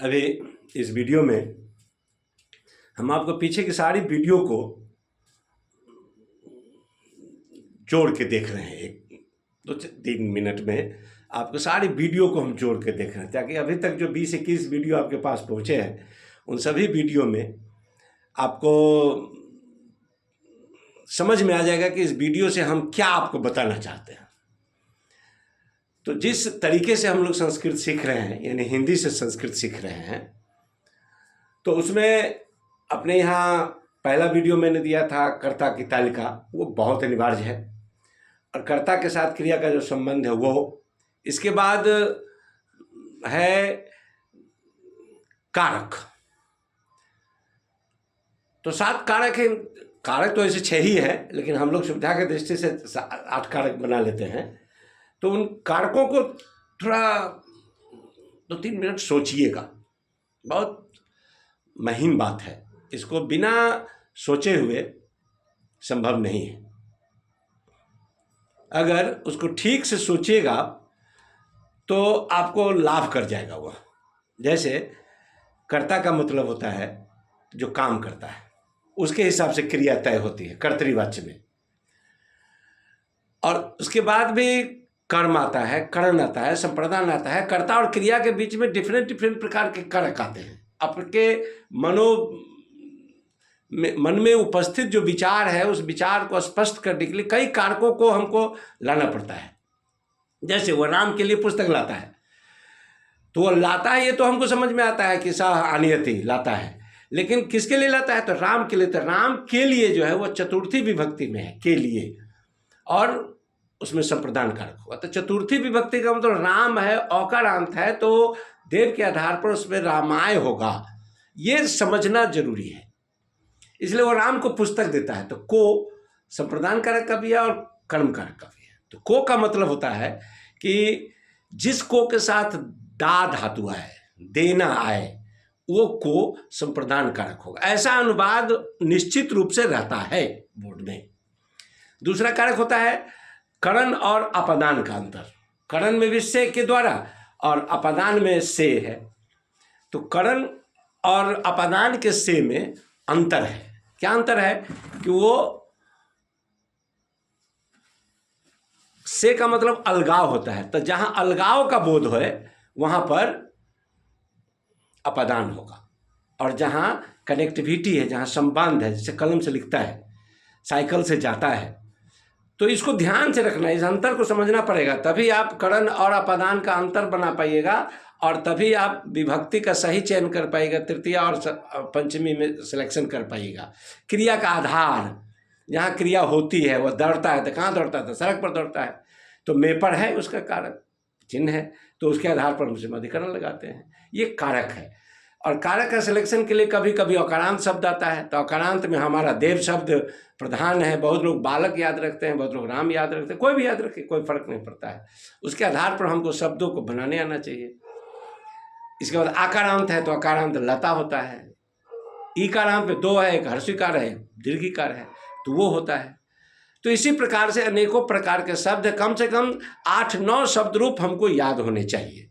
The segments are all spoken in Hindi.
अभी इस वीडियो में हम आपको पीछे की सारी वीडियो को जोड़ के देख रहे हैं। 1-2-3 मिनट में आपको सारी वीडियो को हम जोड़ के देख रहे हैं, ताकि अभी तक जो 20-21 वीडियो आपके पास पहुंचे हैं उन सभी वीडियो में आपको समझ में आ जाएगा कि इस वीडियो से हम क्या आपको बताना चाहते हैं। तो जिस तरीके से हम लोग संस्कृत सीख रहे हैं, यानी हिंदी से संस्कृत सीख रहे हैं, तो उसमें अपने यहाँ पहला वीडियो मैंने दिया था कर्ता की तालिका, वो बहुत अनिवार्य है, और कर्ता के साथ क्रिया का जो संबंध है वो। इसके बाद है कारक। तो 7 कारक है। कारक तो ऐसे 6 ही है, लेकिन हम लोग सुविधा के दृष्टि से 8 कारक बना लेते हैं। तो उन कारकों को थोड़ा 2-3 मिनट सोचिएगा। बहुत महीन बात है, इसको बिना सोचे हुए संभव नहीं है। अगर उसको ठीक से सोचिएगा तो आपको लाभ कर जाएगा वह। जैसे कर्ता का मतलब होता है जो काम करता है, उसके हिसाब से क्रिया तय होती है कर्तृवाच्य में। और उसके बाद भी कर्म आता है, करण आता है, संप्रदान आता है। कर्ता और क्रिया के बीच में डिफरेंट प्रकार के कारक आते हैं। आपके मन में उपस्थित जो विचार है, उस विचार को स्पष्ट करने के लिए कई कारकों को हमको लाना पड़ता है। जैसे वो राम के लिए पुस्तक लाता है, तो वो लाता है, ये तो हमको समझ में आता है कि सा आनियति लाता है, लेकिन किसके लिए लाता है? तो राम के लिए। तो राम के लिए जो है वो चतुर्थी विभक्ति में है, के लिए, और उसमें संप्रदान कारक होगा। तो चतुर्थी विभक्ति का मतलब राम है, औकारांत है, तो देव के आधार पर उसमें रामाय होगा। ये समझना जरूरी है, इसलिए वो राम को पुस्तक देता है। तो को संप्रदान कारक का भी है और कर्म कारक का भी है। तो को का मतलब होता है कि जिस को के साथ दा धातु आए, देना आए, वो को संप्रदान कारक होगा। ऐसा अनुवाद निश्चित रूप से रहता है बोर्ड में। दूसरा कारक होता है करण और अपादान का अंतर। करण में भी से के द्वारा और अपादान में से है। तो करण और अपादान के से में अंतर है। क्या अंतर है? कि वो से का मतलब अलगाव होता है, तो जहां अलगाव का बोध हो वहां पर अपादान होगा, और जहां कनेक्टिविटी है, जहां संबंध है, जैसे कलम से लिखता है, साइकिल से जाता है, तो इसको ध्यान से रखना, इस अंतर को समझना पड़ेगा। तभी आप करण और अपादान का अंतर बना पाइएगा, और तभी आप विभक्ति का सही चयन कर पाइएगा, तृतीय और पंचमी में सिलेक्शन कर पाइएगा। क्रिया का आधार, जहाँ क्रिया होती है वह दौड़ता है, तो कहाँ दौड़ता है? तो सड़क पर दौड़ता है। तो मे पर है उसका कारक चिन्ह है, तो उसके आधार पर हम समाधिकरण लगाते हैं। ये कारक है। और कारक का सिलेक्शन के लिए कभी कभी अकारांत शब्द आता है, तो अकारांत में हमारा देव शब्द प्रधान है। बहुत लोग बालक याद रखते हैं, बहुत लोग राम याद रखते हैं, कोई भी याद रखे, कोई फर्क नहीं पड़ता है। उसके आधार पर हमको शब्दों को बनाने आना चाहिए। इसके बाद आकारांत है, तो आकारांत लता होता है। ईकारांत में 2 है, एक हर्षिकार है, दीर्घिकार है, तो वो होता है। तो इसी प्रकार से अनेकों प्रकार के शब्द, कम से कम 8-9 शब्द रूप हमको याद होने चाहिए।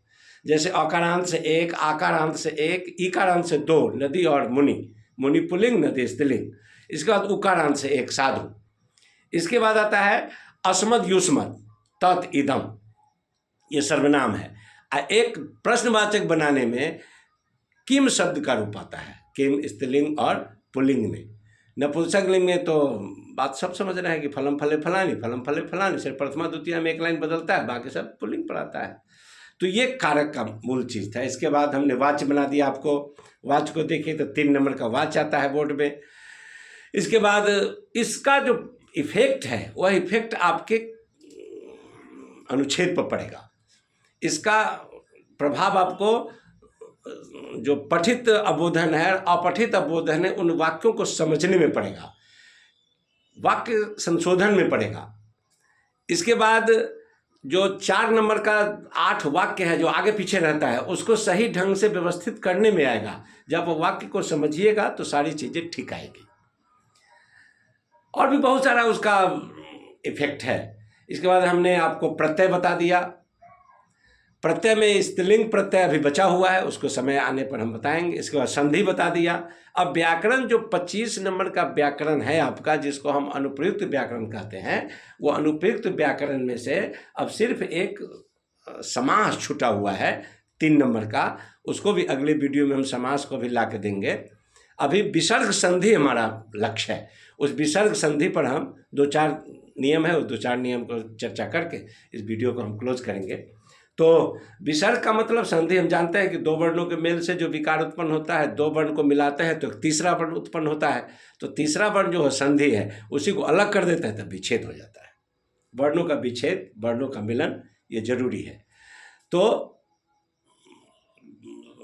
जैसे अकारांत से 1, आकारांत से 1, ईकारांत से 2, नदी और मुनि, मुनि पुल्लिंग, नदी स्त्रीलिंग। इसके बाद उकारांत से 1, साधु। इसके बाद आता है अस्मद युष्मद तत् इदम, ये सर्वनाम है। एक प्रश्नवाचक बनाने में किम शब्द का रूप आता है, किम स्त्रीलिंग और पुल्लिंग में। नपुंसक लिंग में तो बात सब समझ रहे हैं कि फलम फले फलानी, फलम फले फलानी, सिर्फ प्रथमा द्वितीय में एक लाइन बदलता है, बाकी सब पुल्लिंग पर आता है। तो ये कारक का मूल चीज़ था। इसके बाद हमने वाच्य बना दिया आपको। वाच्य को देखिए तो 3 नंबर का वाच्य आता है बोर्ड में। इसके बाद इसका जो इफेक्ट है वह इफेक्ट आपके अनुच्छेद पर पड़ेगा। इसका प्रभाव आपको जो पठित अबोधन है, अपठित अबोधन है, उन वाक्यों को समझने में पड़ेगा, वाक्य संशोधन में पड़ेगा। इसके बाद जो 4 नंबर का 8 वाक्य है जो आगे पीछे रहता है, उसको सही ढंग से व्यवस्थित करने में आएगा। जब वाक्य को समझिएगा तो सारी चीज़ें ठीक आएगी। और भी बहुत सारा उसका इफेक्ट है। इसके बाद हमने आपको प्रत्यय बता दिया, प्रत्यय में स्त्रीलिंग प्रत्यय अभी बचा हुआ है, उसको समय आने पर हम बताएंगे। इसके बाद संधि बता दिया। अब व्याकरण जो 25 नंबर का व्याकरण है आपका, जिसको हम अनुप्रयुक्त व्याकरण कहते हैं, वो अनुप्रयुक्त व्याकरण में से अब सिर्फ एक समास छूटा हुआ है 3 नंबर का। उसको भी अगले वीडियो में हम समास को भी ला के देंगे। अभी विसर्ग संधि हमारा लक्ष्य है। उस विसर्ग संधि पर हम 2-4 नियम है, उस 2-4 नियम को चर्चा करके इस वीडियो को हम क्लोज करेंगे। तो विसर्ग का मतलब संधि हम जानते हैं कि 2 वर्णों के मेल से जो विकार उत्पन्न होता है, 2 वर्ण को मिलाते हैं तो तीसरा वर्ण उत्पन्न होता है। तो तीसरा वर्ण जो है संधि है, उसी को अलग कर देता है तब विच्छेद हो जाता है। वर्णों का विच्छेद, वर्णों का मिलन, ये जरूरी है। तो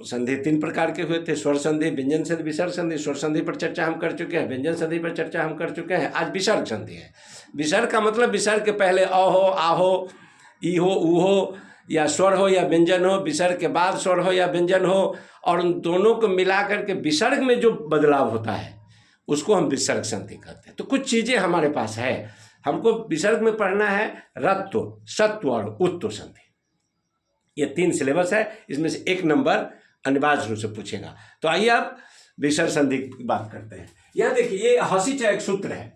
संधि 3 प्रकार के हुए थे, स्वर संधि, व्यंजन संधि, विसर्ग संधि। स्वर संधि पर चर्चा हम कर चुके हैं, व्यंजन संधि पर चर्चा हम कर चुके हैं। आज विसर्ग संधि है। विसर्ग का मतलब विसर्ग के पहले अ हो, आ हो, ई हो, ऊ हो, या स्वर हो या व्यंजन हो, विसर्ग के बाद स्वर हो या व्यंजन हो, और उन दोनों को मिला करके विसर्ग में जो बदलाव होता है उसको हम विसर्ग संधि कहते हैं। तो कुछ चीज़ें हमारे पास है। हमको विसर्ग में पढ़ना है रत्व, सत्व और उत्व संधि। ये 3 सिलेबस है, इसमें से 1 नंबर अनिवार्य रूप से पूछेगा। तो आइए अब विसर्ग संधि की बात करते हैं। यहाँ देखिए, ये हसीच एक सूत्र है।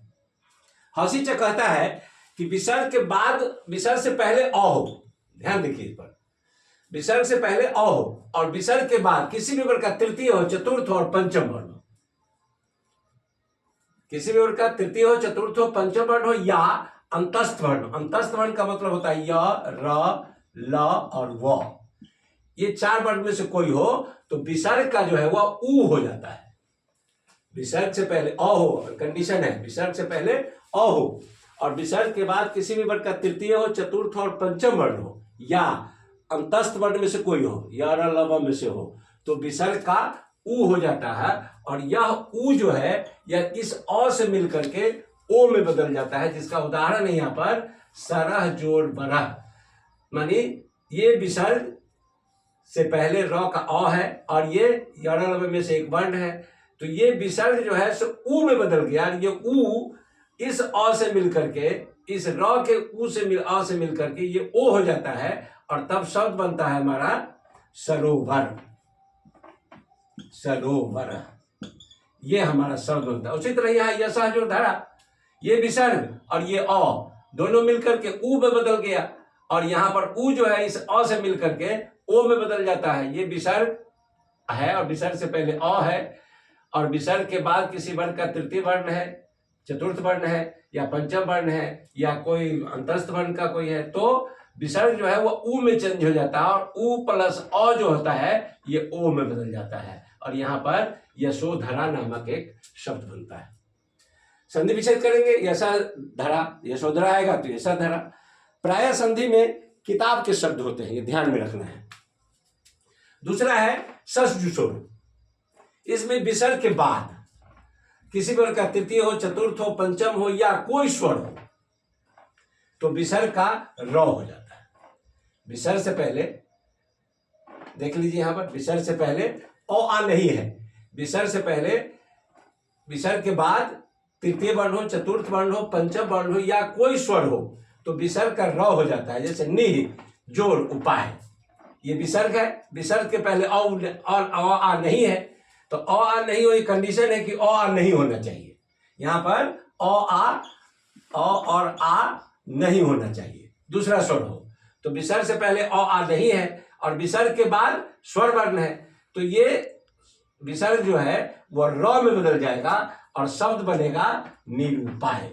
हसीच कहता है कि विसर्ग के बाद, विसर्ग से पहले अ हो, ध्यान देखिए इस पर, विसर्ग से पहले अ हो और विसर्ग के बाद किसी भी वर्ग का तृतीय हो, चतुर्थ और पंचम वर्ण हो, किसी भी वर्ग का तृतीय हो, चतुर्थ हो, पंचम वर्ण हो, या अंतस्थ वर्ण। अंतस्थ वर्ण का मतलब होता है य, र, ल और व। ये 4 वर्ण में से कोई हो तो विसर्ग का जो है वह ऊ हो जाता है। विसर्ग से पहले अ हो, कंडीशन है, विसर्ग से पहले अ हो और विसर्ग के बाद किसी भी वर्ग का तृतीय हो, चतुर्थ और पंचम वर्ण हो, या अंतस्थ वर्ण में से कोई हो, या र, ल, व में से हो, तो विसर्ग का ऊ हो जाता है। और यह ऊ जो है यह इस अ से मिलकर के ओ में बदल जाता है, जिसका उदाहरण है यहाँ पर सरह जोड़ बरह। मानी ये विसर्ग से पहले र का अ है और ये या र, ल, व में से एक वर्ण है, तो ये विसर्ग जो है सो ऊ में बदल गया। ये ऊ इस अ से मिल करके, इस र के ऊ से मिल अ से मिल करके ये ओ हो जाता है और तब शब्द बनता है हमारा सरोवर। सरोवर, ये हमारा शब्द बनता है। उसी तरह यहाँ यशः जो धारा, ये विसर्ग और ये अ दोनों मिलकर के ऊ में बदल गया और यहाँ पर ऊ जो है इस अ से मिल करके ओ में बदल जाता है। ये विसर्ग है और विसर्ग से पहले अ है और विसर्ग के बाद किसी वर्ग का तृतीय वर्ण है, चतुर्थ वर्ण है या पंचम वर्ण है या कोई अंतस्थ वर्ण का कोई है, तो विसर्ग जो है वो ऊ में चेंज हो जाता है और ऊ प्लस अ जो होता है ये ओ में बदल जाता है और यहाँ पर यशोधरा नामक एक शब्द बनता है। संधि विच्छेद करेंगे, यशोधरा, यशोधरा आएगा तो यशोधरा। प्राय संधि में किताब के शब्द होते हैं, ये ध्यान में रखना है। दूसरा है ससजुषोर, इसमें विसर्ग के बाद किसी वर्ग का तृतीय हो, चतुर्थ हो, पंचम हो या कोई स्वर हो तो विसर्ग का र हो जाता है। विसर्ग से पहले देख लीजिए, यहां पर विसर्ग से पहले अ आ नहीं है, विसर्ग से पहले, विसर्ग के बाद तृतीय वर्ण हो, चतुर्थ वर्ण हो, पंचम वर्ण हो या कोई स्वर हो तो विसर्ग का र हो जाता है। जैसे निह, जोड़, उपाय, ये विसर्ग है। विसर्ग के पहले अ आ नहीं है तो अ आ नहीं हो, ये कंडीशन है कि अ आ नहीं होना चाहिए। यहाँ पर अ और आ नहीं होना चाहिए, दूसरा स्वर हो। तो विसर्ग से पहले अ आ नहीं है और विसर्ग के बाद स्वर वर्ण है तो ये विसर्ग जो है वह र में बदल जाएगा और शब्द बनेगा निरूपाय।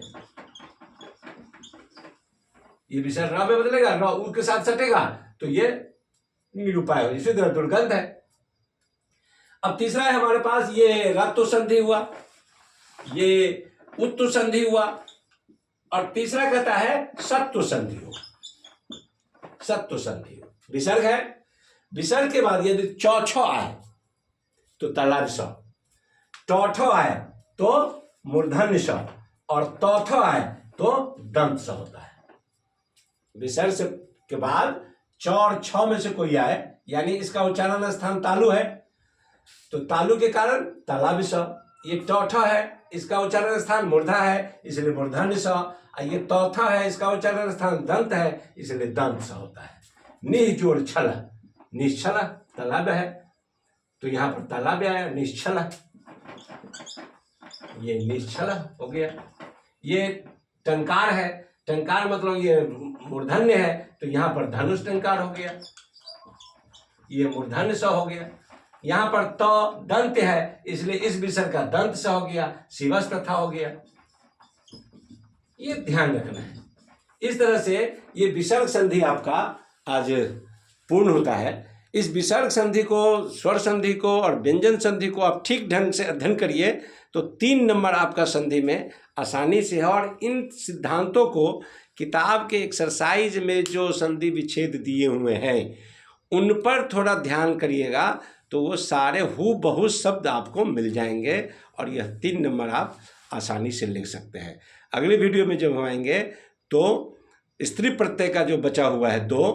ये विसर्ग र में बदलेगा, र उ के साथ सटेगा तो ये निरूपाय हो। इसी तरह दुर्गंध है। अब तीसरा है हमारे पास ये रत्व संधि हुआ, ये उत्तु संधि हुआ और तीसरा कहता है सत्व संधि हो। सत्व संधि हो, विसर्ग है, विसर्ग के बाद यदि चौछो आए तो तलाद स, टौठो आए तो मूर्धन्य स और तौठो आए तो दंत स होता है। विसर्ग से के बाद च और छ में से कोई आए, यानी इसका उच्चारण स्थान तालु है तो तालु के कारण तलाब स। ये टौठा है, इसका उच्चारण स्थान मूर्धा है इसलिए मूर्धन्य स। ये तौथा है, इसका उच्चारण स्थान दंत है इसलिए दंत स होता है। निज जोड़ छल, निश्छल तालाब है, तो यहाँ पर तालाब आया, निश्छल, ये निश्छल हो गया। ये टंकार है, टंकार मतलब ये मूर्धन्य है, तो यहाँ पर धनुष टंकार हो गया, ये मूर्धन्य स हो गया। यहाँ पर त दंत है, इसलिए इस विसर्ग का दंत स हो गया, शिवस तथा हो गया। ये ध्यान रखना है। इस तरह से ये विसर्ग संधि आपका आज पूर्ण होता है। इस विसर्ग संधि को, स्वर संधि को और व्यंजन संधि को आप ठीक ढंग से अध्ययन करिए तो 3 नंबर आपका संधि में आसानी से है। और इन सिद्धांतों को किताब के एक्सरसाइज में जो संधि विच्छेद दिए हुए हैं उन पर थोड़ा ध्यान करिएगा तो वो सारे हूबहू शब्द आपको मिल जाएंगे और यह 3 नंबर आप आसानी से लिख सकते हैं। अगली वीडियो में जब हम आएंगे तो स्त्री प्रत्यय का जो बचा हुआ है 2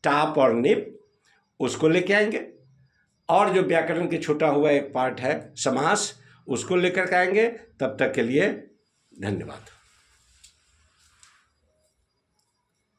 टाप और निप उसको लेके आएंगे, और जो व्याकरण के छूटा हुआ एक पार्ट है समास उसको लेकर के आएंगे। तब तक के लिए धन्यवाद।